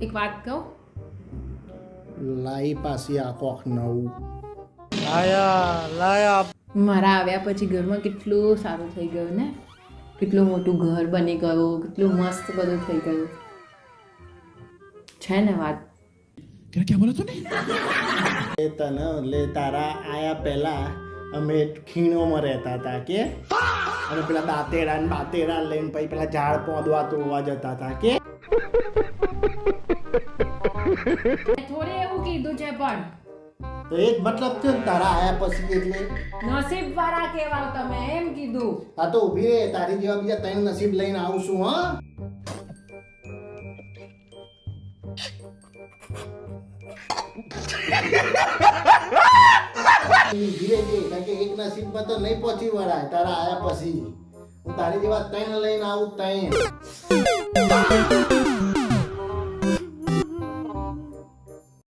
એક વાત કહું, લાઈ પાછી આ કોક નવું. મારા આવ્યા પછી ઘરમાં કેટલું સારું થઈ ગયું ને, કેટલું મોટું ઘર બની ગયું, કેટલું મસ્ત બધું થઈ ગયું છે ને વાત. એ તને લે તારા આયા પહેલા અમે ખીણોમાં રહેતા હતા કે, અને પેલા દાંતેડા ને બાતેડા લઈને પછી પેલા ઝાડ પોંદવા તોડવા જતા હતા કે. થોડી એવું કીધું છે પણ તો એ જ મતલબ છે ને તારા આયા પછી એટલે. નસીબ વાળા કહેવાઓ તમે, એમ કીધું. આ તો ઊભી રે, તારી જેવા બીજા 3 નસીબ લઈને આવું છું. હા ધીરે ધીરે, કારણ કે એક નસીબમાં તો નહીં પહોંચી વળાય તારા આયા પછી. હું તારી જેવા 3 લઈને આવું 3.